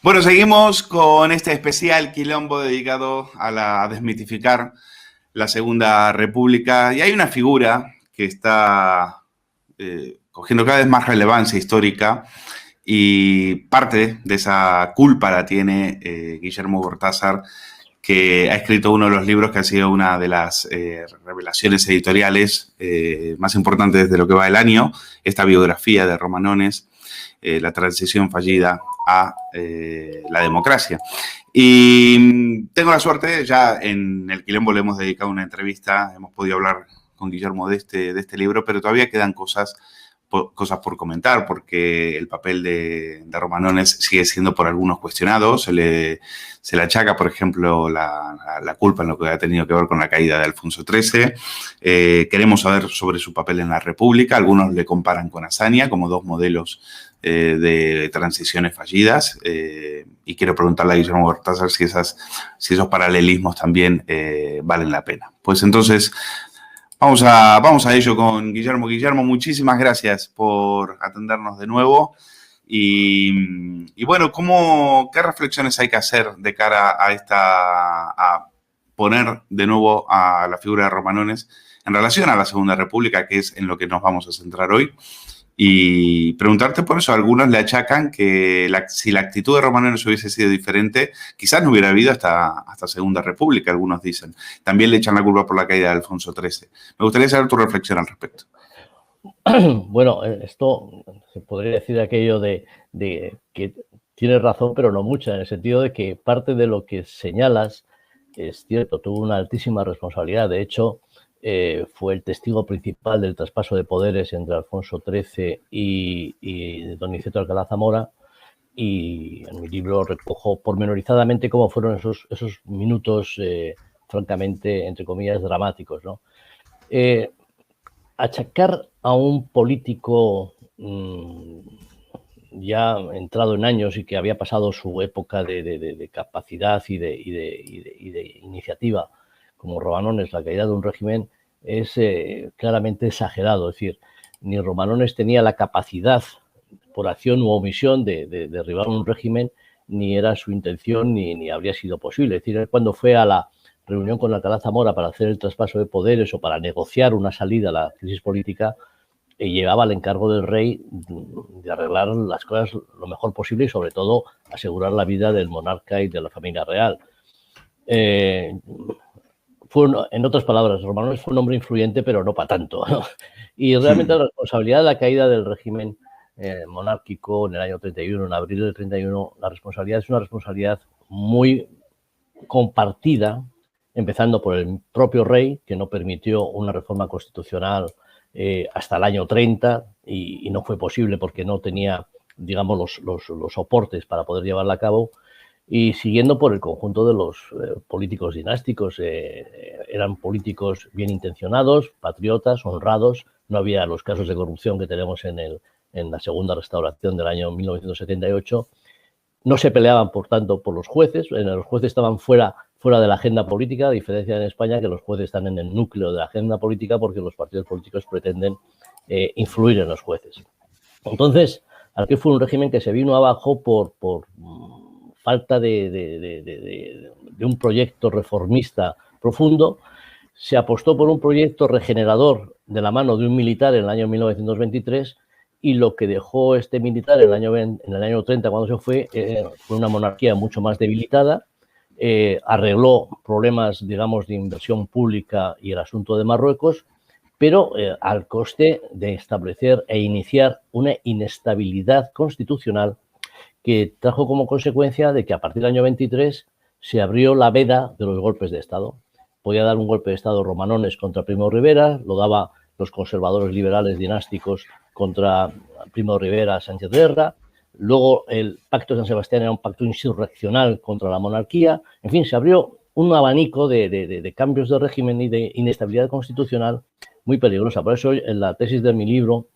Bueno, seguimos con este especial quilombo dedicado a desmitificar la Segunda República. Y hay una figura que está cogiendo cada vez más relevancia histórica y parte de esa culpa la tiene Guillermo Cortázar, que ha escrito uno de los libros que ha sido una de las revelaciones editoriales más importantes de lo que va el año, esta biografía de Romanones, la transición fallida a la democracia. Y tengo la suerte, ya en el Quilombo le hemos dedicado una entrevista, hemos podido hablar con Guillermo de este libro, pero todavía quedan cosas por comentar, porque el papel de Romanones sigue siendo por algunos cuestionado. Se le achaca, por ejemplo, la culpa en lo que ha tenido que ver con la caída de Alfonso XIII. Queremos saber sobre su papel en la República. Algunos le comparan con Azaña como dos modelos de transiciones fallidas. Y quiero preguntarle a Guillermo Cortázar si esos paralelismos también valen la pena. Pues entonces vamos a ello con Guillermo. Guillermo, muchísimas gracias por atendernos de nuevo. Y bueno, ¿qué reflexiones hay que hacer de cara a poner de nuevo a la figura de Romanones en relación a la Segunda República, que es en lo que nos vamos a centrar hoy? Y preguntarte por eso, algunos le achacan que si la actitud de Romanones hubiese sido diferente, quizás no hubiera habido hasta Segunda República, algunos dicen. También le echan la culpa por la caída de Alfonso XIII. Me gustaría saber tu reflexión al respecto. Bueno, esto se podría decir aquello de que tienes razón, pero no mucha, en el sentido de que parte de lo que señalas es cierto, tuvo una altísima responsabilidad. De hecho, fue el testigo principal del traspaso de poderes entre Alfonso XIII y don Niceto Alcalá Zamora, y en mi libro recojo pormenorizadamente cómo fueron esos minutos francamente, entre comillas, dramáticos, ¿no? Achacar a un político ya entrado en años y que había pasado su época de capacidad y de iniciativa, como Romanones, la caída de un régimen, es claramente exagerado. Es decir, ni Romanones tenía la capacidad, por acción u omisión, de derribar un régimen, ni era su intención, ni habría sido posible. Es decir, cuando fue a la reunión con Alcalá Zamora para hacer el traspaso de poderes o para negociar una salida a la crisis política, llevaba el encargo del rey de arreglar las cosas lo mejor posible y, sobre todo, asegurar la vida del monarca y de la familia real. En otras palabras, Romanones fue un hombre influyente, pero no para tanto, ¿no? Y realmente la responsabilidad de la caída del régimen monárquico en el año 31, en abril del 31, la responsabilidad es una responsabilidad muy compartida, empezando por el propio rey, que no permitió una reforma constitucional hasta el año 30 y no fue posible porque no tenía, digamos, los soportes para poder llevarla a cabo, y siguiendo por el conjunto de los políticos dinásticos. Eran políticos bien intencionados, patriotas, honrados. No había los casos de corrupción que tenemos en la segunda restauración del año 1978. No se peleaban, por tanto, por los jueces. Los jueces estaban fuera de la agenda política, a diferencia de en España, que los jueces están en el núcleo de la agenda política porque los partidos políticos pretenden influir en los jueces. Entonces, aquí fue un régimen que se vino abajo por falta de un proyecto reformista profundo. Se apostó por un proyecto regenerador de la mano de un militar en el año 1923, y lo que dejó este militar en el año 30, cuando se fue una monarquía mucho más debilitada. Arregló problemas, digamos, de inversión pública y el asunto de Marruecos, pero al coste de establecer e iniciar una inestabilidad constitucional que trajo como consecuencia de que a partir del año 23 se abrió la veda de los golpes de Estado. Podía dar un golpe de Estado Romanones contra Primo de Rivera, lo daba los conservadores liberales dinásticos contra Primo de Rivera, Sánchez Guerra. Luego el Pacto de San Sebastián era un pacto insurreccional contra la monarquía. En fin, se abrió un abanico de cambios de régimen y de inestabilidad constitucional muy peligrosa. Por eso, en la tesis de mi libro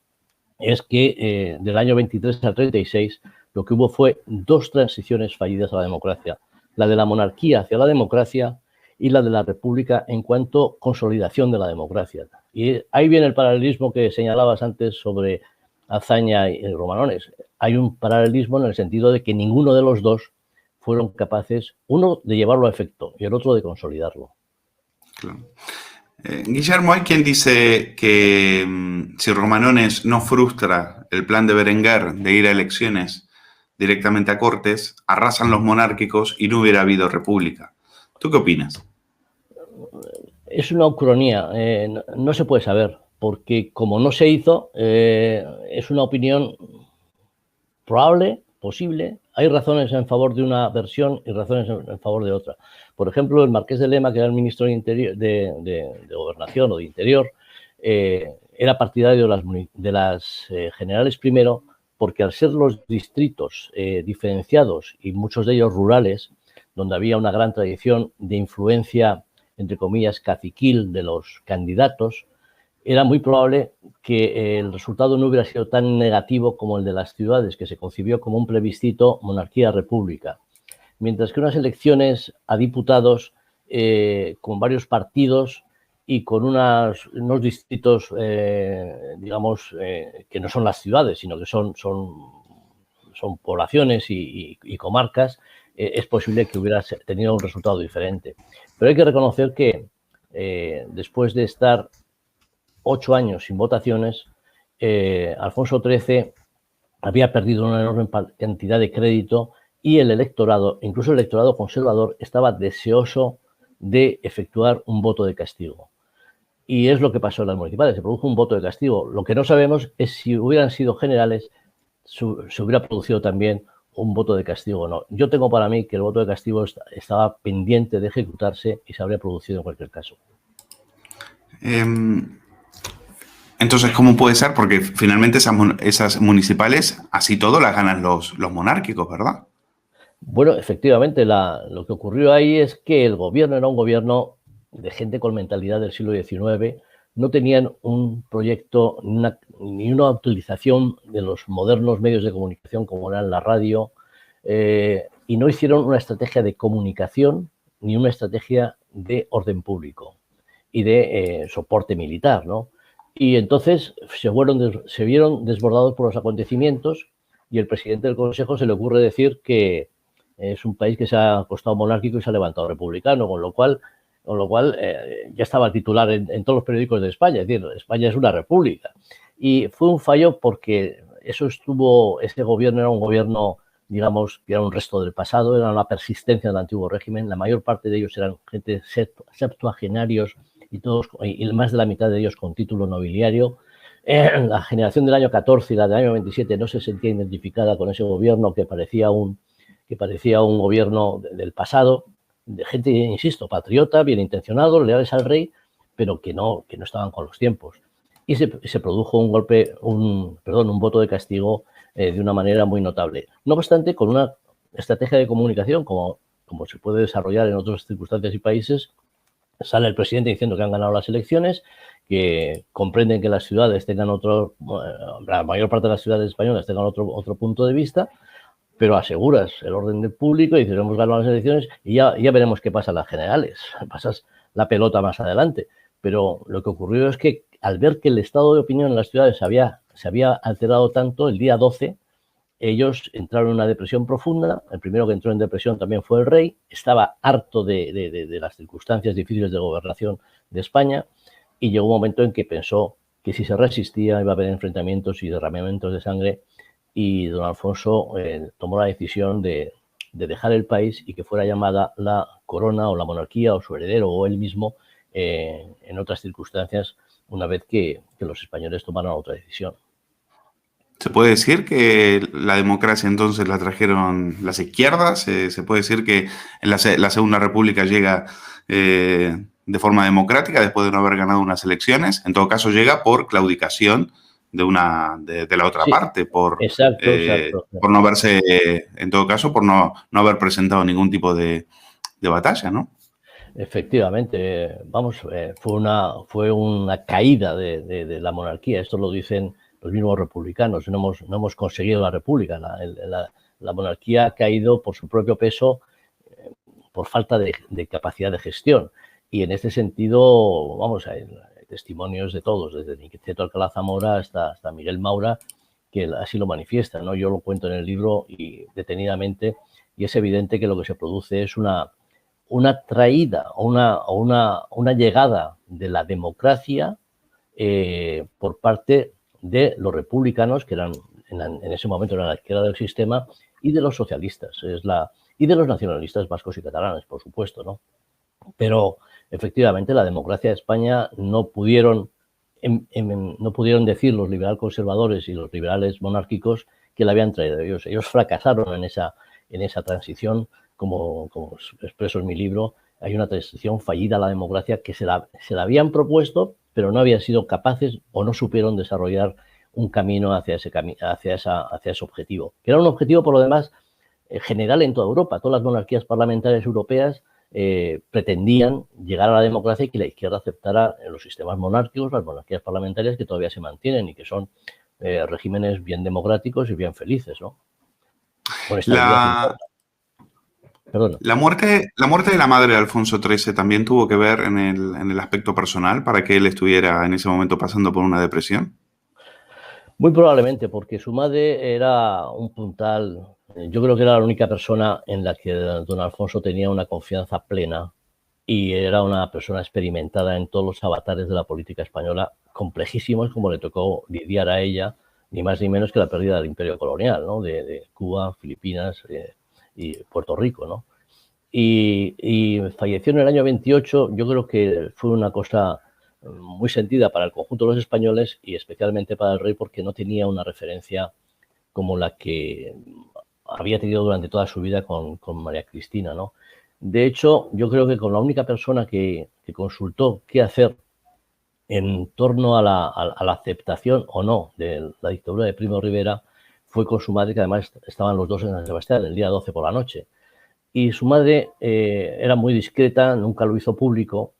es que del año 23 al 36 lo que hubo fue dos transiciones fallidas a la democracia: la de la monarquía hacia la democracia y la de la república en cuanto a consolidación de la democracia. Y ahí viene el paralelismo que señalabas antes sobre Azaña y Romanones. Hay un paralelismo en el sentido de que ninguno de los dos fueron capaces, uno de llevarlo a efecto y el otro de consolidarlo. Claro. Guillermo, hay quien dice que si Romanones no frustra el plan de Berenguer de ir a elecciones directamente a Cortes, arrasan los monárquicos y no hubiera habido república. ¿Tú qué opinas? Es una ucronía, no se puede saber, porque como no se hizo, es una opinión probable, posible. Hay razones en favor de una versión y razones en favor de otra. Por ejemplo, el marqués de Lema, que era el ministro de, Interior, de Gobernación o de Interior, era partidario de las generales primero, porque al ser los distritos diferenciados y muchos de ellos rurales, donde había una gran tradición de influencia, entre comillas, caciquil de los candidatos, era muy probable que el resultado no hubiera sido tan negativo como el de las ciudades, que se concibió como un plebiscito monarquía-república. Mientras que unas elecciones a diputados con varios partidos y con unos distritos, digamos, que no son las ciudades, sino que son poblaciones y comarcas, es posible que hubiera tenido un resultado diferente. Pero hay que reconocer que después de estar 8 años sin votaciones, Alfonso XIII había perdido una enorme cantidad de crédito y el electorado, incluso el electorado conservador, estaba deseoso de efectuar un voto de castigo. Y es lo que pasó en las municipales, se produjo un voto de castigo. Lo que no sabemos es si hubieran sido generales, se hubiera producido también un voto de castigo o no. Yo tengo para mí que el voto de castigo estaba pendiente de ejecutarse y se habría producido en cualquier caso. Entonces, ¿cómo puede ser? Porque finalmente esas municipales, así todo, las ganan los monárquicos, ¿verdad? Bueno, efectivamente, lo que ocurrió ahí es que el gobierno era un gobierno de gente con mentalidad del siglo XIX, no tenían un proyecto ni una utilización de los modernos medios de comunicación como eran la radio, y no hicieron una estrategia de comunicación ni una estrategia de orden público y de soporte militar, ¿no? Y entonces se vieron desbordados por los acontecimientos y el presidente del Consejo se le ocurre decir que es un país que se ha acostado monárquico y se ha levantado republicano, con lo cual ya estaba titular en todos los periódicos de España, es decir, España es una república. Y fue un fallo porque ese gobierno era un gobierno, digamos, que era un resto del pasado, era una persistencia del antiguo régimen, la mayor parte de ellos eran gente septuagenarios y más de la mitad de ellos con título nobiliario. La generación del año 14 y la del año 27 no se sentía identificada con ese gobierno que parecía un gobierno del pasado, de gente, insisto, patriota, bien intencionados, leales al rey, pero que no estaban con los tiempos. Y se produjo un voto de castigo de una manera muy notable. No obstante, con una estrategia de comunicación, como se puede desarrollar en otras circunstancias y países, sale el presidente diciendo que han ganado las elecciones, que comprenden que las ciudades tengan la mayor parte de las ciudades españolas tengan otro punto de vista, pero aseguras el orden del público y dices, hemos ganado las elecciones y ya veremos qué pasa en las generales, pasas la pelota más adelante. Pero lo que ocurrió es que al ver que el estado de opinión en las ciudades se había alterado tanto, el día 12 ellos entraron en una depresión profunda. El primero que entró en depresión también fue el rey, estaba harto de las circunstancias difíciles de gobernación de España y llegó un momento en que pensó que si se resistía iba a haber enfrentamientos y derramamientos de sangre, y don Alfonso tomó la decisión de dejar el país y que fuera llamada la corona o la monarquía o su heredero o él mismo en otras circunstancias, una vez que los españoles tomaron otra decisión. ¿Se puede decir que la democracia entonces la trajeron las izquierdas? ¿Se puede decir que la Segunda República llega de forma democrática después de no haber ganado unas elecciones? En todo caso, llega por claudicación de la otra parte, por no haberse, en todo caso, por no haber presentado ningún tipo de batalla, ¿no? Efectivamente, fue una caída de la monarquía. Esto lo dicen los mismos republicanos. No hemos conseguido la república. La monarquía ha caído por su propio peso, por falta de capacidad de gestión. Y en este sentido, hay testimonios de todos, desde Niceto Alcalá Zamora hasta Miguel Maura, que así lo manifiesta, ¿no? Yo lo cuento en el libro y detenidamente, y es evidente que lo que se produce es una traída o una llegada de la democracia por parte de los republicanos, que eran en ese momento eran la izquierda del sistema, y de los socialistas, y de los nacionalistas vascos y catalanes, por supuesto, ¿no? Pero efectivamente la democracia de España no pudieron decir los liberal conservadores y los liberales monárquicos que la habían traído ellos. Ellos fracasaron en esa transición, como expreso en mi libro. Hay una transición fallida a la democracia que se la habían propuesto, pero no habían sido capaces o no supieron desarrollar un camino hacia ese objetivo, que era un objetivo, por lo demás, general en toda Europa. Todas las monarquías parlamentarias europeas pretendían llegar a la democracia y que la izquierda aceptara los sistemas monárquicos, las monarquías parlamentarias que todavía se mantienen y que son regímenes bien democráticos y bien felices, ¿no? Con La muerte de la madre de Alfonso XIII también tuvo que ver en el aspecto personal para que él estuviera en ese momento pasando por una depresión. Muy probablemente, porque su madre era un puntal. Yo creo que era la única persona en la que don Alfonso tenía una confianza plena y era una persona experimentada en todos los avatares de la política española, complejísimos, como le tocó lidiar a ella, ni más ni menos que la pérdida del imperio colonial, ¿no? de Cuba, Filipinas y Puerto Rico, ¿no? Y falleció en el año 28, yo creo que fue una cosa muy sentida para el conjunto de los españoles y especialmente para el rey, porque no tenía una referencia como la que había tenido durante toda su vida con María Cristina, ¿no? De hecho, yo creo que con la única persona que consultó qué hacer en torno a la aceptación o no de la dictadura de Primo de Rivera fue con su madre, que además estaban los dos en San Sebastián el día 12 por la noche. Y su madre era muy discreta, nunca lo hizo público,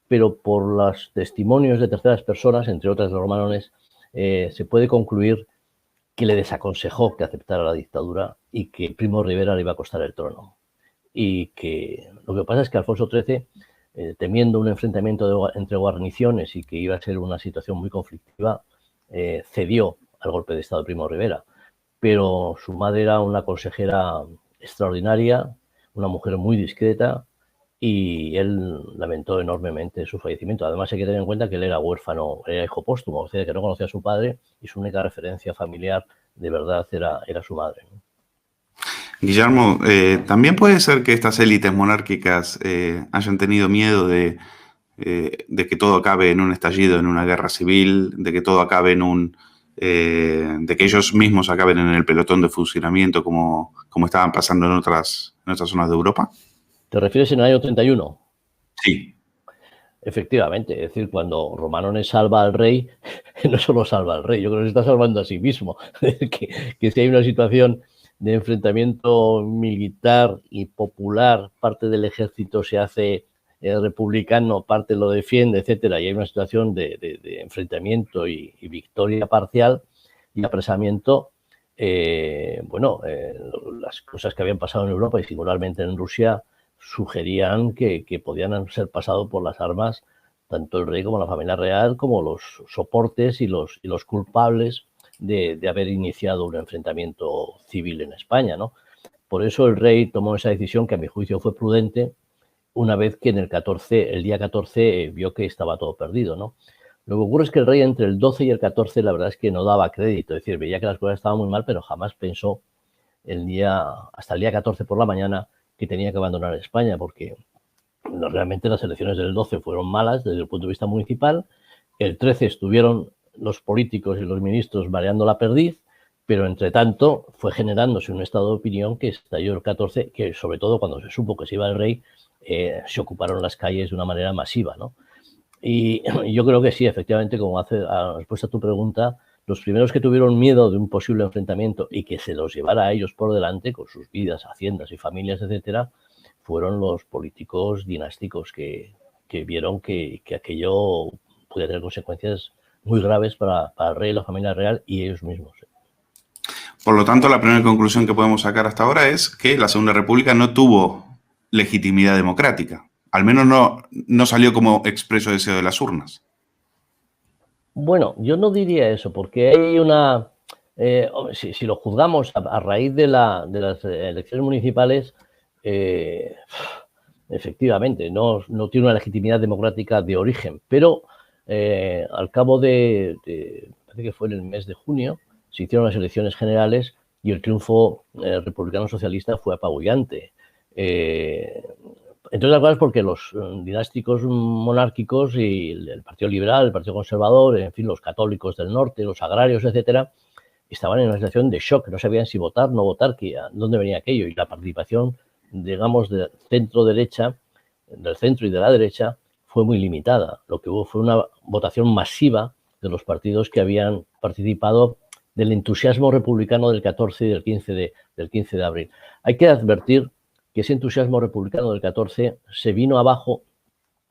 pero por los testimonios de terceras personas, entre otras los romanones, se puede concluir que le desaconsejó que aceptara la dictadura y que Primo de Rivera le iba a costar el trono. Y que lo que pasa es que Alfonso XIII, temiendo un enfrentamiento entre guarniciones y que iba a ser una situación muy conflictiva, cedió al golpe de Estado de Primo de Rivera. Pero su madre era una consejera extraordinaria, una mujer muy discreta, y él lamentó enormemente su fallecimiento. Además, hay que tener en cuenta que él era huérfano, era hijo póstumo, o sea, que no conocía a su padre y su única referencia familiar de verdad era su madre, ¿no? Guillermo, también puede ser que estas élites monárquicas hayan tenido miedo de que todo acabe en un estallido, en una guerra civil, de que todo acabe de que ellos mismos acaben en el pelotón de fusilamiento como estaban pasando en otras zonas de Europa. ¿Te refieres en el año 31? Sí. Efectivamente, es decir, cuando Romanones salva al rey, no solo salva al rey, yo creo que se está salvando a sí mismo. que si hay una situación de enfrentamiento militar y popular, parte del ejército se hace republicano, parte lo defiende, etcétera, y hay una situación de enfrentamiento y victoria parcial y apresamiento, las cosas que habían pasado en Europa y singularmente en Rusia sugerían que podían ser pasados por las armas tanto el rey como la familia real, como los soportes y los culpables de haber iniciado un enfrentamiento civil en España, ¿no? Por eso el rey tomó esa decisión, que a mi juicio fue prudente, una vez que el día 14 vio que estaba todo perdido, ¿no? Lo que ocurre es que el rey entre el 12 y el 14 la verdad es que no daba crédito, es decir, veía que las cosas estaban muy mal, pero jamás pensó hasta el día 14 por la mañana que tenía que abandonar España, porque realmente las elecciones del 12 fueron malas desde el punto de vista municipal. El 13 estuvieron los políticos y los ministros mareando la perdiz, pero entre tanto fue generándose un estado de opinión que estalló el 14, que sobre todo cuando se supo que se iba el rey, se ocuparon las calles de una manera masiva, ¿no? Y yo creo que sí, efectivamente, como a respuesta a tu pregunta, los primeros que tuvieron miedo de un posible enfrentamiento y que se los llevara a ellos por delante, con sus vidas, haciendas y familias, etcétera, fueron los políticos dinásticos que vieron que aquello podía tener consecuencias muy graves para el rey, la familia real y ellos mismos. Por lo tanto, la primera conclusión que podemos sacar hasta ahora es que la Segunda República no tuvo legitimidad democrática. Al menos no salió como expreso deseo de las urnas. Bueno, yo no diría eso, porque hay una Si lo juzgamos a raíz de las elecciones municipales, efectivamente, no tiene una legitimidad democrática de origen, pero al cabo parece que fue en el mes de junio, se hicieron las elecciones generales y el triunfo republicano socialista fue apabullante. Entre otras cosas porque los dinásticos monárquicos y el Partido Liberal, el Partido Conservador, en fin, los católicos del norte, los agrarios, etcétera, estaban en una situación de shock, no sabían si votar, no votar, dónde venía aquello. Y la participación, digamos, del centro-derecha, del centro y de la derecha, fue muy limitada. Lo que hubo fue una votación masiva de los partidos que habían participado del entusiasmo republicano del 14 y del 15 de abril. Hay que advertir que ese entusiasmo republicano del 14 se vino abajo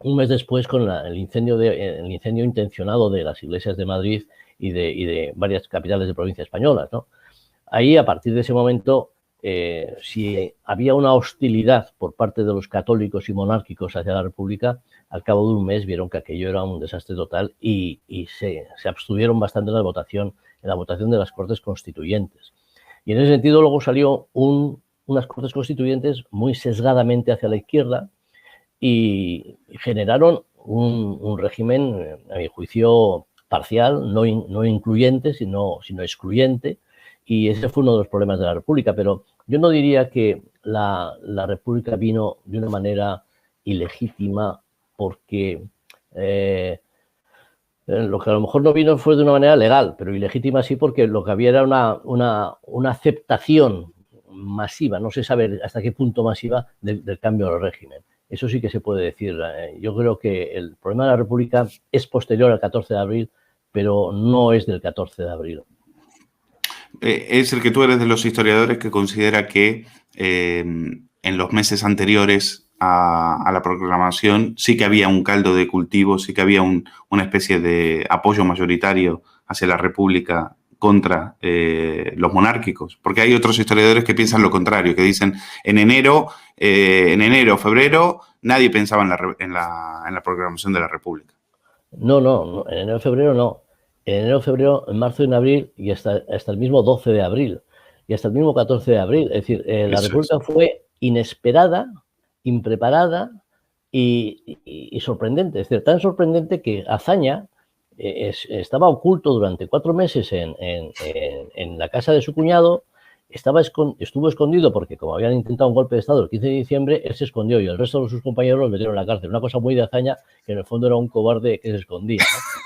un mes después con el incendio intencionado de las iglesias de Madrid y de varias capitales de provincias españolas, ¿no? Ahí, a partir de ese momento, si había una hostilidad por parte de los católicos y monárquicos hacia la República, al cabo de un mes vieron que aquello era un desastre total y se abstuvieron bastante en la votación de las Cortes Constituyentes. Y en ese sentido luego salió unas Cortes Constituyentes muy sesgadamente hacia la izquierda y generaron un régimen, a mi juicio, parcial, no incluyente, sino excluyente, y ese fue uno de los problemas de la República. Pero yo no diría que la República vino de una manera ilegítima, porque lo que a lo mejor no vino fue de una manera legal, pero ilegítima sí, porque lo que había era una aceptación masiva, no se sabe hasta qué punto masiva, del cambio del régimen. Eso sí que se puede decir. Yo creo que el problema de la República es posterior al 14 de abril, pero no es del 14 de abril. Es el que tú eres de los historiadores que considera que en los meses anteriores a la proclamación sí que había un caldo de cultivo, sí que había una especie de apoyo mayoritario hacia la República contra los monárquicos, porque hay otros historiadores que piensan lo contrario, que dicen en enero, febrero, nadie pensaba en la proclamación de la República. No, en enero, febrero no. En enero, febrero, en marzo y en abril, y hasta el mismo 12 de abril, y hasta el mismo 14 de abril. Es decir, la República fue inesperada, impreparada y sorprendente. Es decir, tan sorprendente que Azaña estaba oculto durante 4 meses en la casa de su cuñado. Estuvo escondido porque, como habían intentado un golpe de Estado el 15 de diciembre, él se escondió y el resto de sus compañeros los metieron en la cárcel. Una cosa muy de Azaña, que en el fondo era un cobarde que se escondía, ¿no?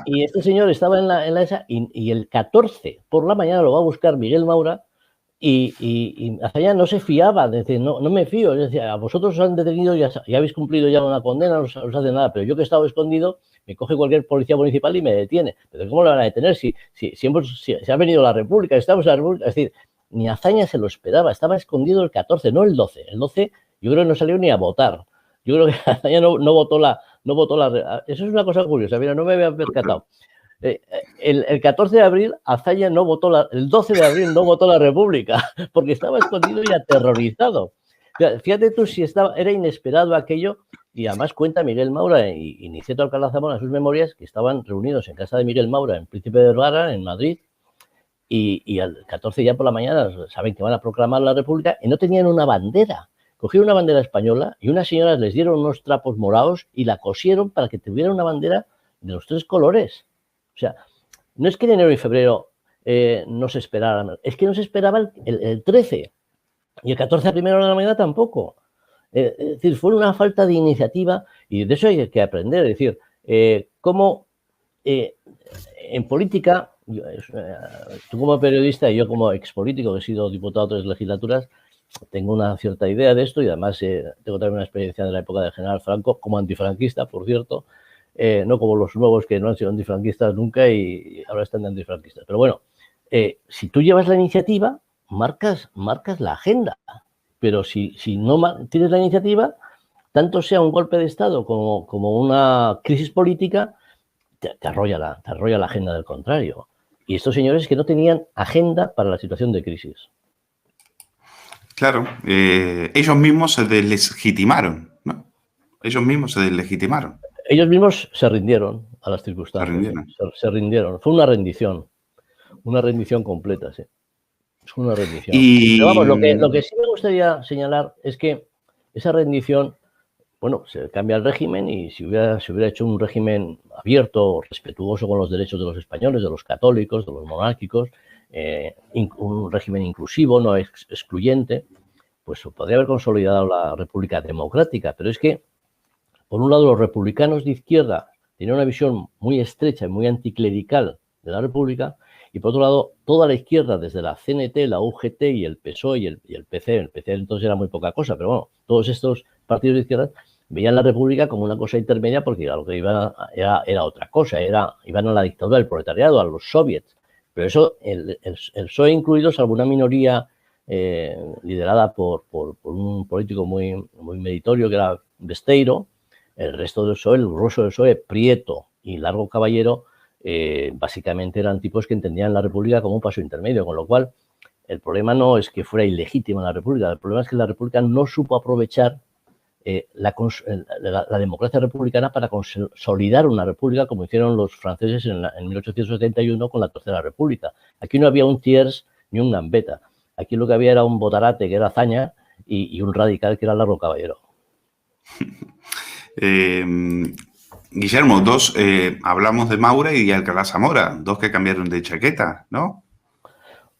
Y este señor estaba en la esa, y el 14 por la mañana lo va a buscar Miguel Maura, y Azaña no se fiaba, decir, no me fío. Decía, a vosotros os han detenido, ya habéis cumplido ya una condena, no os hace nada, pero yo que he estado escondido, me coge cualquier policía municipal y me detiene. Pero ¿cómo lo van a detener si ha venido la República, estamos en la República? Es decir, ni Azaña se lo esperaba, estaba escondido el 14, no el 12. El 12 yo creo que no salió ni a votar. Yo creo que Azaña no votó la... Eso es una cosa curiosa, mira, no me había percatado. El 14 de abril, Azaña no votó el 12 de abril no votó la República, porque estaba escondido y aterrorizado. Fíjate tú si era inesperado aquello, y además cuenta Miguel Maura y Niceto Alcalá Zamora en sus memorias que estaban reunidos en casa de Miguel Maura en Príncipe de Vergara, en Madrid, y al 14 ya por la mañana saben que van a proclamar la República y no tenían una bandera. Cogieron una bandera española y unas señoras les dieron unos trapos morados y la cosieron para que tuviera una bandera de los 3 colores. O sea, no es que en enero y febrero no se esperaran, es que no se esperaba el 13 y el 14 a primera hora de la mañana tampoco. Es decir, fue una falta de iniciativa y de eso hay que aprender. Es decir, cómo en política, tú como periodista y yo como expolítico, que he sido diputado de 3 legislaturas, tengo una cierta idea de esto y además tengo también una experiencia de la época del general Franco, como antifranquista, por cierto, no como los nuevos que no han sido antifranquistas nunca y ahora están de antifranquistas. Pero bueno, si tú llevas la iniciativa, marcas la agenda, pero si no tienes la iniciativa, tanto sea un golpe de Estado como una crisis política, te arrolla la agenda del contrario. Y estos señores que no tenían agenda para la situación de crisis. Claro, ellos mismos se deslegitimaron, ¿no? Ellos mismos se deslegitimaron. Ellos mismos se rindieron a las circunstancias. Se rindieron. Fue una rendición. Una rendición completa, sí. Es una rendición. Y... Pero vamos, lo que sí me gustaría señalar es que esa rendición, bueno, se cambia el régimen y si hubiera hecho un régimen abierto, respetuoso con los derechos de los españoles, de los católicos, de los monárquicos, un régimen inclusivo, no excluyente, pues podría haber consolidado la República Democrática. Pero es que, por un lado, los republicanos de izquierda tenían una visión muy estrecha y muy anticlerical de la República, y por otro lado, toda la izquierda, desde la CNT, la UGT y el PSOE y el PC, el PC entonces era muy poca cosa, pero bueno, todos estos partidos de izquierda veían la República como una cosa intermedia porque a lo que iban era otra cosa, iban a la dictadura del proletariado, a los soviets. Pero eso, el PSOE incluido, salvo una minoría liderada por un político muy meritorio que era Besteiro, el resto del PSOE, el grueso del PSOE, Prieto y Largo Caballero, básicamente eran tipos que entendían la República como un paso intermedio, con lo cual el problema no es que fuera ilegítima la República, el problema es que la República no supo aprovechar la democracia republicana para consolidar una república como hicieron los franceses en 1871 con la Tercera República. Aquí no había un Thiers ni un Gambetta, aquí lo que había era un Botarate que era Azaña y un radical que era Largo Caballero. Guillermo, hablamos de Maura y de Alcalá Zamora, dos que cambiaron de chaqueta, ¿no?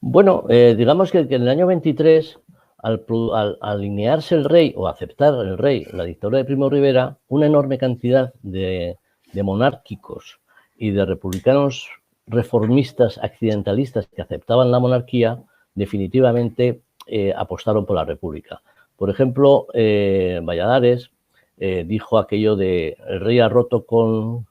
Bueno, digamos que en el año 23, al alinearse el rey o aceptar el rey la dictadura de Primo de Rivera, una enorme cantidad de monárquicos y de republicanos reformistas accidentalistas que aceptaban la monarquía definitivamente apostaron por la república. Por ejemplo, Valladares dijo aquello de el rey ha roto con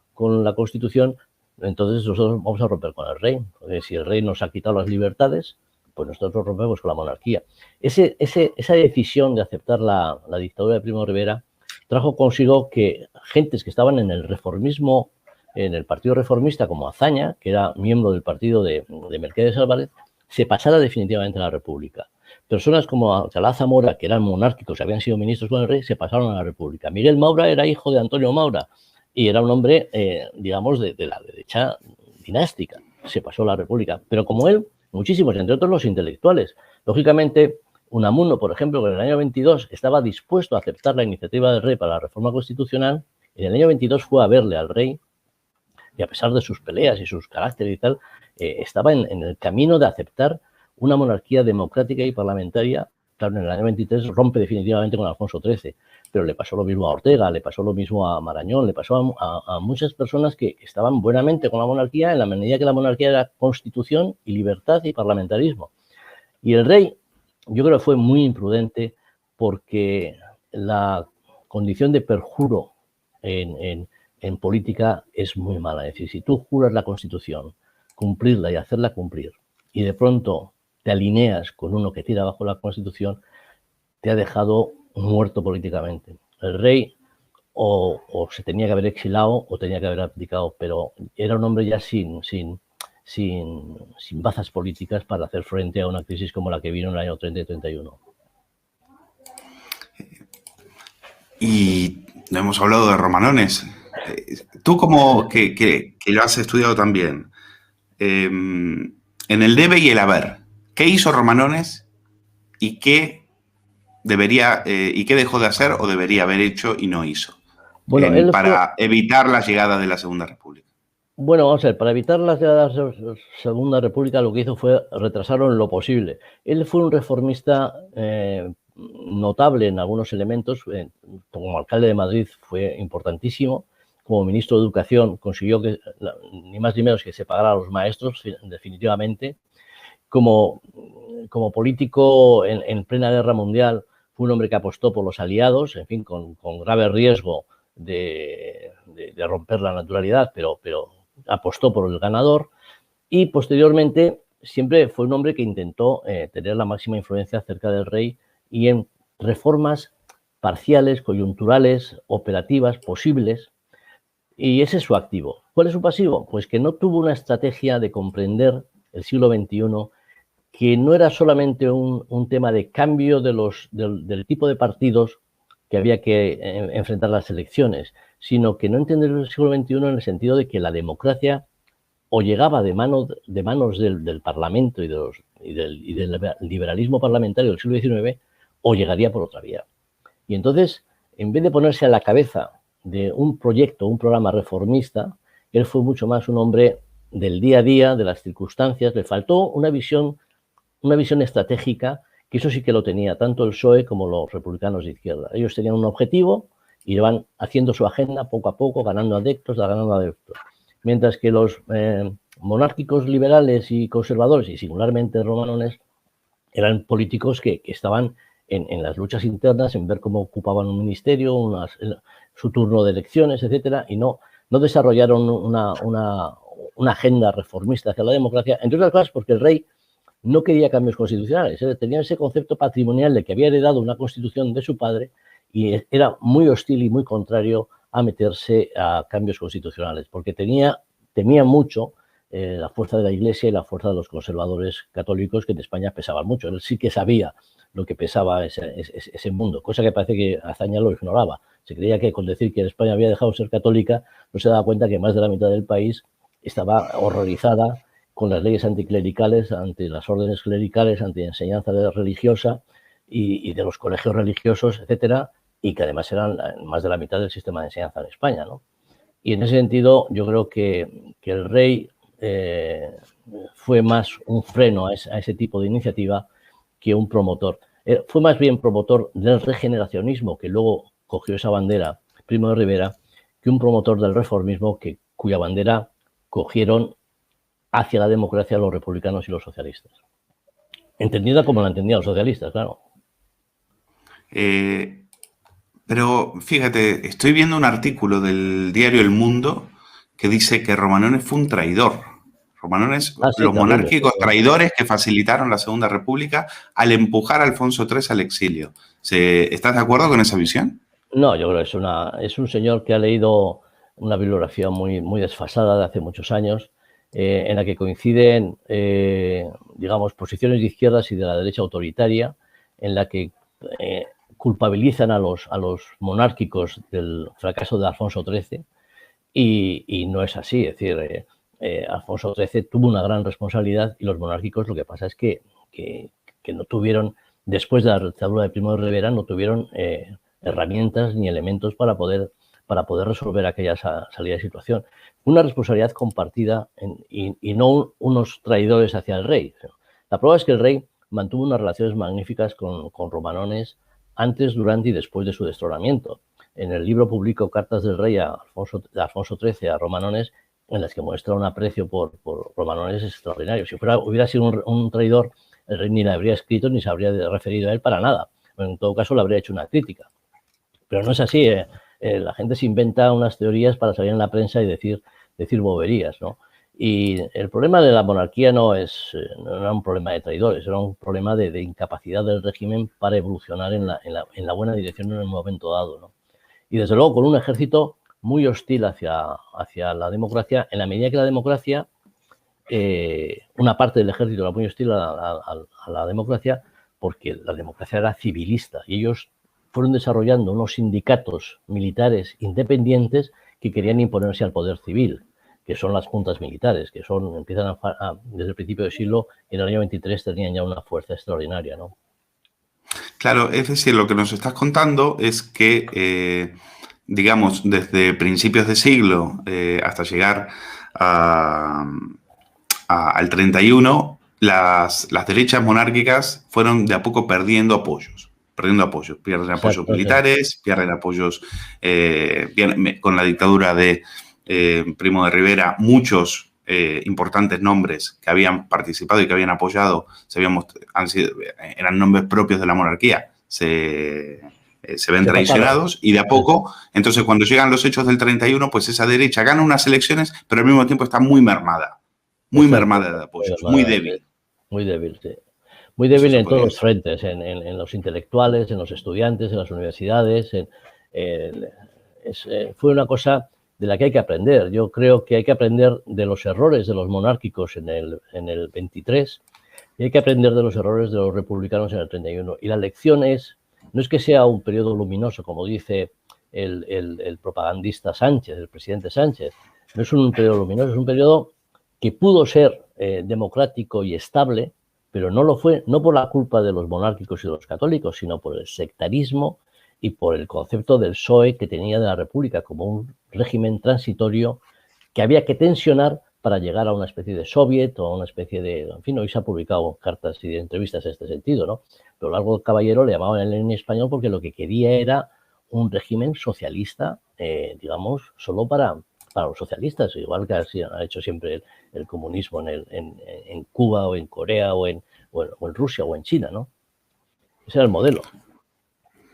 la Constitución, entonces nosotros vamos a romper con el rey, porque si el rey nos ha quitado las libertades, pues nosotros rompemos con la monarquía. Esa decisión de aceptar la dictadura de Primo de Rivera trajo consigo que gentes que estaban en el reformismo, en el partido reformista, como Azaña, que era miembro del partido de Mercedes Álvarez, se pasara definitivamente a la República. Personas como Alcalá Zamora, que eran monárquicos, habían sido ministros con el rey, se pasaron a la República. Miguel Maura era hijo de Antonio Maura y era un hombre, digamos, de la derecha dinástica. Se pasó a la República. Pero como él, muchísimos, entre otros los intelectuales. Lógicamente, Unamuno, por ejemplo, que en el año 22 estaba dispuesto a aceptar la iniciativa del rey para la reforma constitucional, en el año 22 fue a verle al rey y a pesar de sus peleas y sus caracteres y tal, estaba en el camino de aceptar una monarquía democrática y parlamentaria. Claro, en el año 23 rompe definitivamente con Alfonso XIII, pero le pasó lo mismo a Ortega, le pasó lo mismo a Marañón, le pasó a muchas personas que estaban buenamente con la monarquía en la medida que la monarquía era constitución y libertad y parlamentarismo. Y el rey, yo creo que fue muy imprudente porque la condición de perjuro en política es muy mala. Es decir, si tú juras la Constitución, cumplirla y hacerla cumplir, y de pronto te alineas con uno que tira abajo la Constitución, te ha dejado muerto políticamente. El rey o se tenía que haber exilado o tenía que haber abdicado, pero era un hombre ya sin bazas políticas para hacer frente a una crisis como la que vino en el año 30 y 31. Y no hemos hablado de Romanones. Tú como que lo has estudiado también, en el debe y el haber, ¿qué hizo Romanones y qué dejó de hacer o debería haber hecho y no hizo? Bueno, para evitar la llegada de la Segunda República. Bueno, vamos a ver, para evitar la llegada de la Segunda República lo que hizo fue retrasarlo en lo posible. Él fue un reformista notable en algunos elementos, como alcalde de Madrid fue importantísimo, como ministro de Educación consiguió que ni más ni menos que se pagara a los maestros definitivamente, como político en plena guerra mundial fue un hombre que apostó por los aliados, en fin, con grave riesgo de romper la naturalidad, pero apostó por el ganador, y posteriormente siempre fue un hombre que intentó tener la máxima influencia acerca del rey y en reformas parciales, coyunturales, operativas, posibles, y ese es su activo. ¿Cuál es su pasivo? Pues que no tuvo una estrategia de comprender el siglo XXI, que no era solamente un tema de cambio del tipo de partidos que había que enfrentar las elecciones, sino que no entender el siglo XXI en el sentido de que la democracia o llegaba de manos del Parlamento y del liberalismo parlamentario del siglo XIX, o llegaría por otra vía. Y entonces, en vez de ponerse a la cabeza de un proyecto, un programa reformista, él fue mucho más un hombre del día a día, de las circunstancias. Le faltó una visión estratégica, que eso sí que lo tenía tanto el PSOE como los republicanos de izquierda. Ellos tenían un objetivo y iban haciendo su agenda poco a poco, ganando adeptos. Mientras que los monárquicos liberales y conservadores, y singularmente romanones, eran políticos que estaban en las luchas internas, en ver cómo ocupaban un ministerio, su turno de elecciones, etcétera, y no desarrollaron una agenda reformista hacia la democracia, entre otras cosas porque el rey no quería cambios constitucionales. Tenía ese concepto patrimonial de que había heredado una constitución de su padre y era muy hostil y muy contrario a meterse a cambios constitucionales, porque temía mucho la fuerza de la Iglesia y la fuerza de los conservadores católicos, que en España pesaban mucho. Él sí que sabía lo que pesaba ese mundo, cosa que parece que Azaña lo ignoraba. Se creía que con decir que España había dejado de ser católica, no se daba cuenta que más de la mitad del país estaba horrorizada con las leyes anticlericales, ante las órdenes clericales, ante enseñanza religiosa y de los colegios religiosos, etcétera, y que además eran más de la mitad del sistema de enseñanza en España, ¿no? Y en ese sentido, yo creo que el rey fue más un freno a ese tipo de iniciativa que un promotor. Fue más bien promotor del regeneracionismo, que luego cogió esa bandera Primo de Rivera, que un promotor del reformismo, cuya bandera cogieron hacia la democracia los republicanos y los socialistas. Entendida como la entendían los socialistas, claro. Pero fíjate, estoy viendo un artículo del diario El Mundo que dice que Romanones fue un traidor. Romanones, sí, los terrible, monárquicos traidores que facilitaron la Segunda República al empujar a Alfonso III al exilio. ¿Estás de acuerdo con esa visión? No, yo creo que es un señor que ha leído una bibliografía muy, muy desfasada de hace muchos años, en la que coinciden, digamos, posiciones de izquierdas y de la derecha autoritaria, en la que culpabilizan a los monárquicos del fracaso de Alfonso XIII, y no es así. Es decir, Alfonso XIII tuvo una gran responsabilidad, y los monárquicos, lo que pasa es que no tuvieron, después de la dictadura de Primo de Rivera, no tuvieron herramientas ni elementos para poder resolver aquella salida de situación. Una responsabilidad compartida y no unos traidores hacia el rey. La prueba es que el rey mantuvo unas relaciones magníficas con Romanones antes, durante y después de su destronamiento. En el libro publico Cartas del Rey de Alfonso XIII a Romanones, en las que muestra un aprecio por Romanones extraordinario. Si hubiera sido un traidor, el rey ni le habría escrito ni se habría referido a él para nada. En todo caso, le habría hecho una crítica. Pero no es así. La gente se inventa unas teorías para salir en la prensa y decir boberías, ¿no? Y el problema de la monarquía no era un problema de traidores, era un problema de incapacidad del régimen para evolucionar en la buena dirección en un momento dado, ¿no? Y desde luego con un ejército muy hostil hacia la democracia, en la medida que la democracia, una parte del ejército era muy hostil a la democracia, porque la democracia era civilista, y ellos fueron desarrollando unos sindicatos militares independientes que querían imponerse al poder civil, que son las juntas militares, que empiezan desde el principio del siglo, y en el año 23 tenían ya una fuerza extraordinaria, ¿no? Claro, es decir, lo que nos estás contando es que, digamos, desde principios de siglo hasta llegar al 31, las derechas monárquicas fueron de a poco perdiendo apoyos. Pierden apoyos militares, pierden apoyos con la dictadura de Primo de Rivera. Muchos importantes nombres que habían participado y que habían apoyado eran nombres propios de la monarquía. Se ven traicionados, y de a poco, entonces cuando llegan los hechos del 31, pues esa derecha gana unas elecciones, pero al mismo tiempo está muy mermada. Muy mermada de apoyos, muy débil. Muy débil, sí. Muy débil en todos los frentes, en los intelectuales, en los estudiantes, en las universidades. Fue una cosa de la que hay que aprender. Yo creo que hay que aprender de los errores de los monárquicos en el 23, y hay que aprender de los errores de los republicanos en el 31. Y la lección no es que sea un periodo luminoso, como dice el propagandista Sánchez, el presidente Sánchez. No es un periodo luminoso, es un periodo que pudo ser democrático y estable, pero no lo fue, no por la culpa de los monárquicos y de los católicos, sino por el sectarismo y por el concepto del PSOE que tenía de la República como un régimen transitorio que había que tensionar para llegar a una especie de soviet o a una especie de... En fin, hoy se han publicado cartas y entrevistas en este sentido, ¿no? Pero Largo Caballero le llamaban el Lenin español porque lo que quería era un régimen socialista, digamos, solo para los socialistas, igual que ha hecho siempre el comunismo en Cuba o en Corea o en Rusia o en China, ¿no? Ese era el modelo.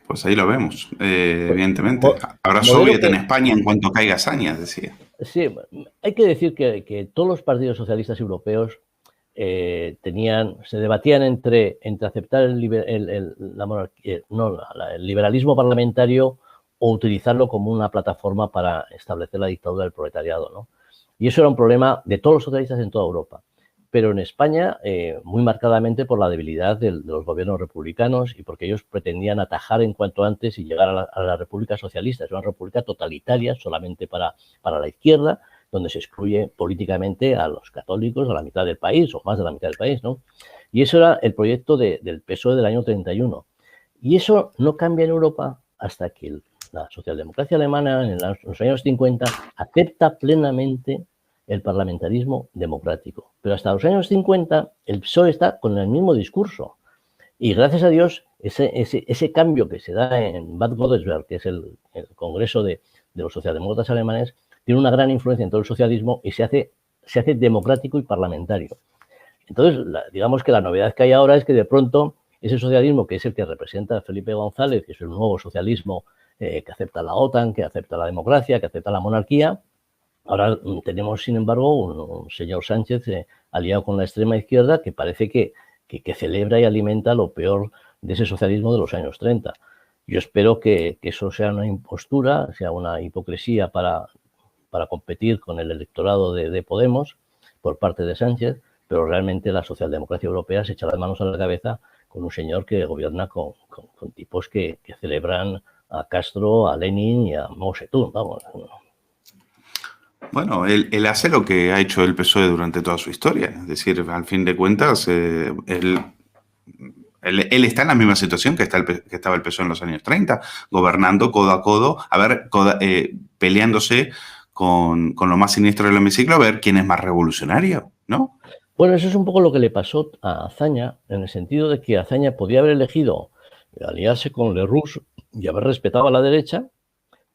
Pues ahí lo vemos, evidentemente. Habrá soviet en España en cuanto caiga Sañas, decía. Sí, hay que decir que todos los partidos socialistas europeos se debatían entre aceptar el liberalismo parlamentario o utilizarlo como una plataforma para establecer la dictadura del proletariado, ¿no? Y eso era un problema de todos los socialistas en toda Europa. Pero en España, muy marcadamente por la debilidad de los gobiernos republicanos y porque ellos pretendían atajar en cuanto antes y llegar a la república socialista. Es una república totalitaria solamente para la izquierda, donde se excluye políticamente a los católicos, a la mitad del país o más de la mitad del país, ¿no? Y eso era el proyecto del PSOE del año 31. Y eso no cambia en Europa hasta que la socialdemocracia alemana en los años 50 acepta plenamente el parlamentarismo democrático. Pero hasta los años 50 el PSOE está con el mismo discurso. Y gracias a Dios, ese cambio que se da en Bad Godesberg, que es el congreso de los socialdemócratas alemanes, tiene una gran influencia en todo el socialismo y se hace democrático y parlamentario. Entonces, digamos que la novedad que hay ahora es que de pronto ese socialismo, que es el que representa a Felipe González, que es el nuevo socialismo que acepta la OTAN, que acepta la democracia, que acepta la monarquía, ahora tenemos, sin embargo, un señor Sánchez aliado con la extrema izquierda que parece que celebra y alimenta lo peor de ese socialismo de los años 30. Yo espero que eso sea una impostura, sea una hipocresía para competir con el electorado de Podemos por parte de Sánchez, pero realmente la socialdemocracia europea se echa las manos a la cabeza con un señor que gobierna con tipos que celebran a Castro, a Lenin y a Mao Zedong, vamos. Bueno, él hace lo que ha hecho el PSOE durante toda su historia. Es decir, al fin de cuentas, él está en la misma situación que estaba el PSOE en los años 30, gobernando codo a codo, peleándose con lo más siniestro del hemiciclo, a ver quién es más revolucionario, ¿no? Bueno, eso es un poco lo que le pasó a Azaña, en el sentido de que Azaña podía haber elegido aliarse con Lerroux y haber respetado a la derecha,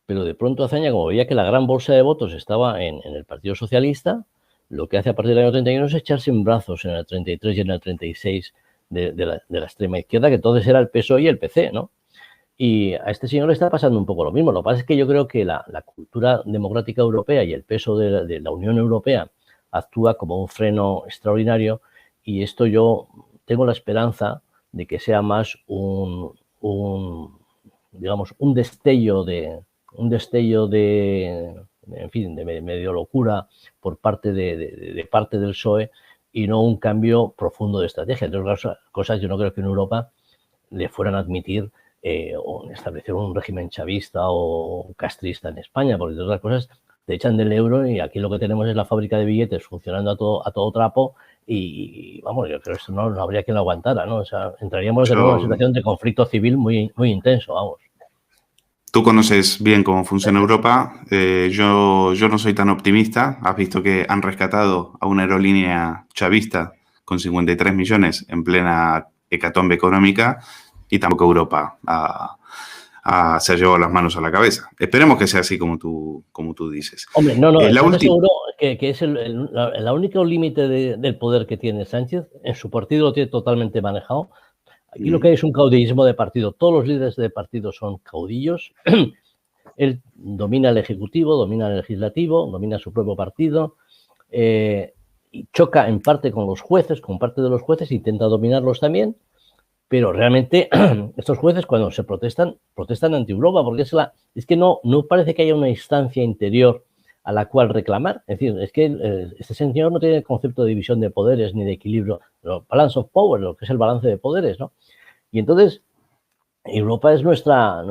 pero de pronto Azaña, como veía que la gran bolsa de votos estaba en el Partido Socialista, lo que hace a partir del año 31 es echarse en brazos en el 33 y en el 36 de la extrema izquierda, que entonces era el PSOE y el PC, ¿no? Y a este señor le está pasando un poco lo mismo. Lo que pasa es que yo creo que la cultura democrática europea y el peso de la Unión Europea actúa como un freno extraordinario, y esto yo tengo la esperanza de que sea más digamos, un destello de en fin, de medio locura por parte parte del PSOE y no un cambio profundo de estrategia. Entre otras cosas, yo no creo que en Europa le fueran a admitir o establecer un régimen chavista o castrista en España, porque de otras cosas te echan del euro y aquí lo que tenemos es la fábrica de billetes funcionando a todo trapo y vamos, yo creo que esto no habría quien lo aguantara, ¿no? O sea, entraríamos en una situación de conflicto civil muy, muy intenso, vamos. Tú conoces bien cómo funciona Europa. Yo no soy tan optimista. Has visto que han rescatado a una aerolínea chavista con 53 millones en plena hecatombe económica y tampoco Europa se ha llevado las manos a la cabeza. Esperemos que sea así como tú dices. Hombre, no, estoy seguro que es el único límite del poder que tiene Sánchez. En su partido lo tiene totalmente manejado. Aquí lo que hay es un caudillismo de partido. Todos los líderes de partido son caudillos. Él domina el Ejecutivo, domina el Legislativo, domina su propio partido. Y choca en parte con los jueces, con parte de los jueces, intenta dominarlos también. Pero realmente estos jueces cuando se protestan anti Europa, porque es que no parece que haya una instancia interior a la cual reclamar. Es decir, es que este señor no tiene el concepto de división de poderes ni de equilibrio, balance of power, lo que es el balance de poderes, ¿no? Y entonces Europa es nuestra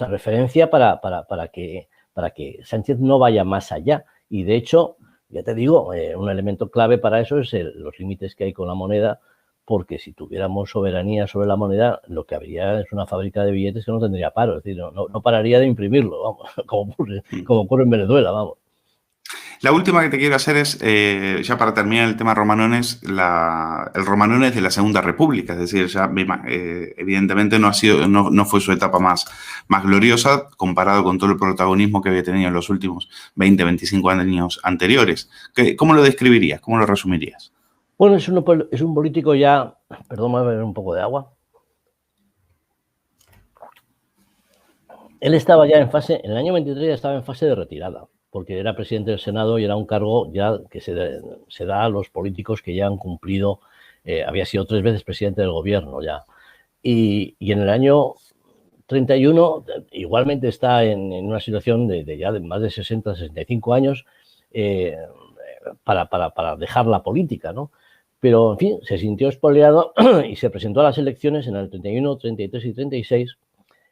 referencia para que Sánchez no vaya más allá. Y de hecho, Ya te digo, un elemento clave para eso es los límites que hay con la moneda, porque si tuviéramos soberanía sobre la moneda, lo que habría es una fábrica de billetes que no tendría paro, es decir, no pararía de imprimirlo, vamos, como ocurre en Venezuela, vamos. La última que te quiero hacer es, ya para terminar el tema Romanones, el Romanones de la Segunda República, es decir, ya evidentemente no fue su etapa más gloriosa comparado con todo el protagonismo que había tenido en los últimos 20, 25 años anteriores. ¿Cómo lo describirías? ¿Cómo lo resumirías? Bueno, es un político ya, perdón, me voy a beber un poco de agua. Él estaba ya en el año 23 ya estaba en fase de retirada, porque era presidente del Senado y era un cargo ya que se da a los políticos que ya han cumplido, había sido 3 veces presidente del gobierno ya. Y en el año 31 igualmente está en una situación de ya de más de 60, 65 años para dejar la política, ¿no? Pero, en fin, se sintió espoleado y se presentó a las elecciones en el 31, 33 y 36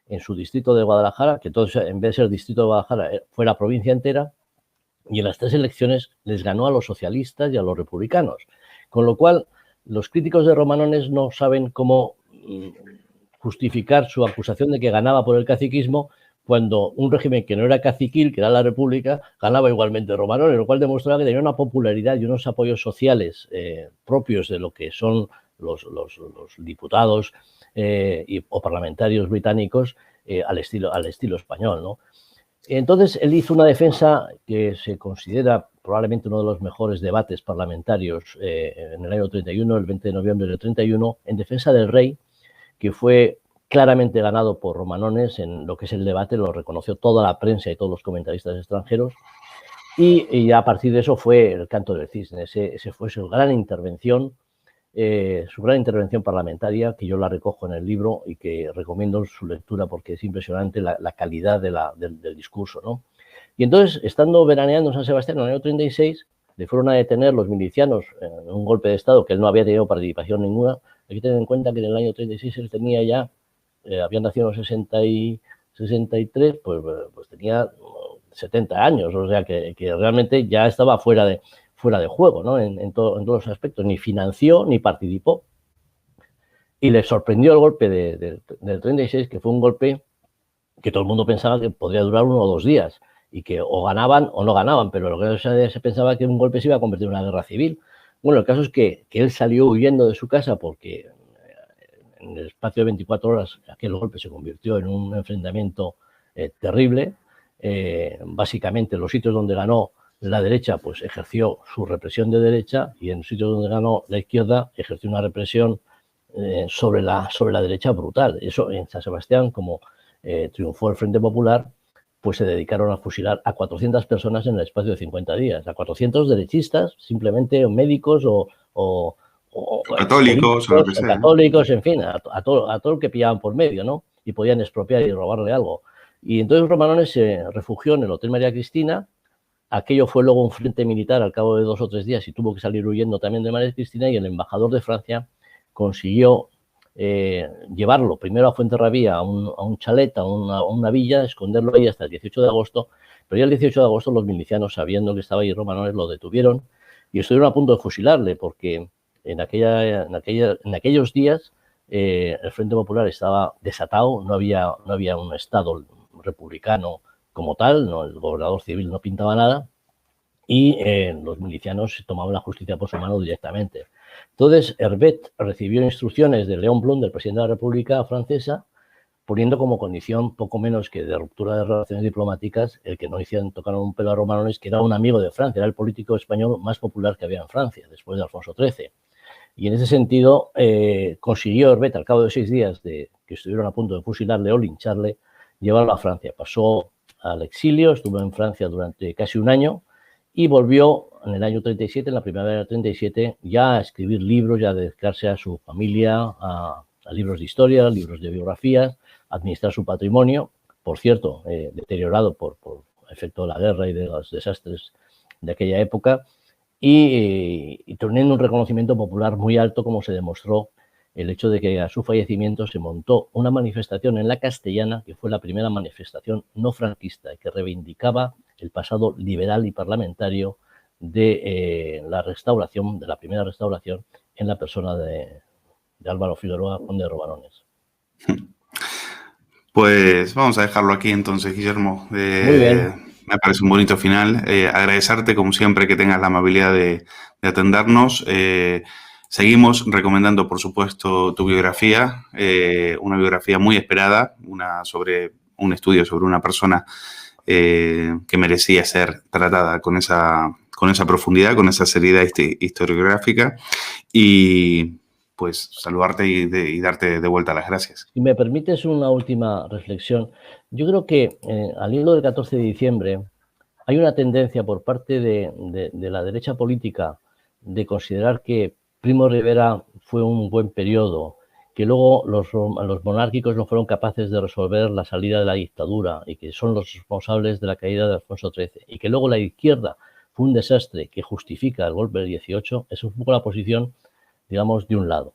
en su distrito de Guadalajara, que todo en vez de ser distrito de Guadalajara fue la provincia entera, y en las 3 elecciones les ganó a los socialistas y a los republicanos. Con lo cual, los críticos de Romanones no saben cómo justificar su acusación de que ganaba por el caciquismo cuando un régimen que no era caciquil, que era la República, ganaba igualmente Romanones, lo cual demostraba que tenía una popularidad y unos apoyos sociales propios de lo que son los diputados o parlamentarios británicos al estilo español, ¿no? Entonces, él hizo una defensa que se considera probablemente uno de los mejores debates parlamentarios en el año 31, el 20 de noviembre del 31, en defensa del rey, que fue claramente ganado por Romanones en lo que es el debate, lo reconoció toda la prensa y todos los comentaristas extranjeros, y a partir de eso fue el canto del cisne, ese fue su gran intervención parlamentaria, que yo la recojo en el libro y que recomiendo su lectura porque es impresionante la calidad del discurso, ¿no? Y entonces, estando veraneando en San Sebastián en el año 36, le fueron a detener los milicianos en un golpe de Estado que él no había tenido participación ninguna. Hay que tener en cuenta que en el año 36 él tenía ya, había nacido en el 63, pues tenía 70 años, o sea que realmente ya estaba fuera de juego, ¿no? En todos los aspectos, ni financió ni participó. Y le sorprendió el golpe del 36, que fue un golpe que todo el mundo pensaba que podría durar 1 o 2 días y que o ganaban o no ganaban, pero lo que se pensaba que un golpe se iba a convertir en una guerra civil. Bueno, el caso es que él salió huyendo de su casa porque en el espacio de 24 horas aquel golpe se convirtió en un enfrentamiento terrible. Básicamente, los sitios donde ganó la derecha, pues ejerció su represión de derecha, y en los sitios donde ganó la izquierda ejerció una represión sobre la derecha brutal. Eso en San Sebastián, como triunfó el Frente Popular, pues se dedicaron a fusilar a 400 personas en el espacio de 50 días, a 400 derechistas, simplemente médicos o católicos o lo que sea. Católicos, en fin, a todo el que pillaban por medio, ¿no? Y podían expropiar y robarle algo. Y entonces Romanones se refugió en el Hotel María Cristina. Aquello fue luego un frente militar al cabo de 2 o 3 días y tuvo que salir huyendo también de María Cristina, y el embajador de Francia consiguió llevarlo primero a Fuenterrabía, a un chalet, a una villa, esconderlo ahí hasta el 18 de agosto, pero ya el 18 de agosto los milicianos, sabiendo que estaba ahí Romanones, lo detuvieron y estuvieron a punto de fusilarle, porque en aquellos días el Frente Popular estaba desatado, no había un Estado republicano como tal, no, el gobernador civil no pintaba nada, y los milicianos tomaban la justicia por su mano directamente. Entonces, Herbet recibió instrucciones de Léon Blum, del presidente de la República Francesa, poniendo como condición poco menos que de ruptura de relaciones diplomáticas el que no tocaron un pelo a Romanones, que era un amigo de Francia, era el político español más popular que había en Francia, después de Alfonso XIII. Y en ese sentido consiguió Herbet, al cabo de 6 días de que estuvieron a punto de fusilarle o lincharle, llevarlo a Francia. Pasó al exilio, estuvo en Francia durante casi 1 año y volvió en el año 37, en la primavera del 37, ya a escribir libros, ya a dedicarse a su familia, a libros de historia, libros de biografías, a administrar su patrimonio, por cierto, deteriorado por efecto de la guerra y de los desastres de aquella época, y teniendo un reconocimiento popular muy alto, como se demostró el hecho de que a su fallecimiento se montó una manifestación en la Castellana, que fue la primera manifestación no franquista, que reivindicaba el pasado liberal y parlamentario de la restauración, de la primera restauración, en la persona de Álvaro Figueroa, conde de Romanones. Pues vamos a dejarlo aquí entonces, Guillermo. Muy bien. Me parece un bonito final. Agradecerte, como siempre, que tengas la amabilidad de atendernos. Seguimos recomendando, por supuesto, tu biografía, una biografía muy esperada, un estudio sobre una persona que merecía ser tratada con esa profundidad, con esa seriedad historiográfica. Y pues saludarte y darte de vuelta las gracias. Si me permites una última reflexión, yo creo que al hilo del 14 de diciembre hay una tendencia por parte de la derecha política de considerar que Primo de Rivera fue un buen periodo, que luego los monárquicos no fueron capaces de resolver la salida de la dictadura y que son los responsables de la caída de Alfonso XIII, y que luego la izquierda fue un desastre que justifica el golpe del 18, es un poco la posición, digamos, de un lado.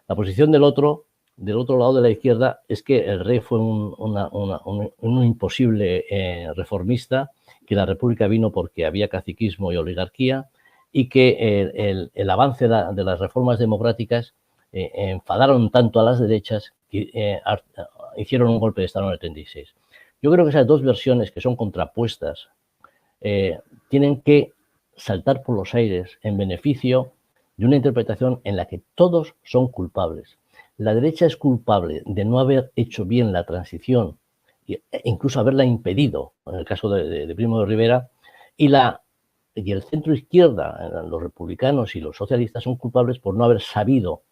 La posición del otro lado de la izquierda, es que el rey fue un imposible reformista, que la república vino porque había caciquismo y oligarquía, y que el avance de las reformas democráticas enfadaron tanto a las derechas que hicieron un golpe de Estado en el 36. Yo creo que esas dos versiones, que son contrapuestas, tienen que saltar por los aires en beneficio de una interpretación en la que todos son culpables. La derecha es culpable de no haber hecho bien la transición e incluso haberla impedido, en el caso de Primo de Rivera, y el centro izquierda, los republicanos y los socialistas, son culpables por no haber sabido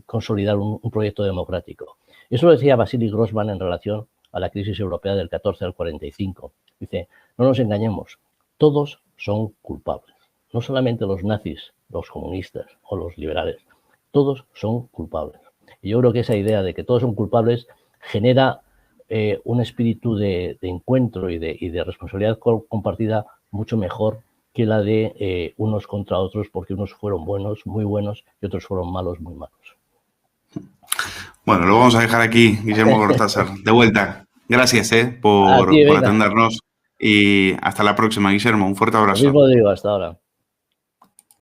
consolidar un proyecto democrático. Eso lo decía Vasily Grossman en relación a la crisis europea del 14 al 45. Dice, no nos engañemos, todos son culpables. No solamente los nazis, los comunistas o los liberales, todos son culpables. Y yo creo que esa idea de que todos son culpables genera un espíritu de encuentro y de responsabilidad compartida mucho mejor que la de unos contra otros, porque unos fueron buenos, muy buenos, y otros fueron malos, muy malos. Bueno, lo vamos a dejar aquí, Guillermo Cortázar. De vuelta. Gracias por atendernos. Y hasta la próxima, Guillermo. Un fuerte abrazo. Lo mismo digo, hasta ahora.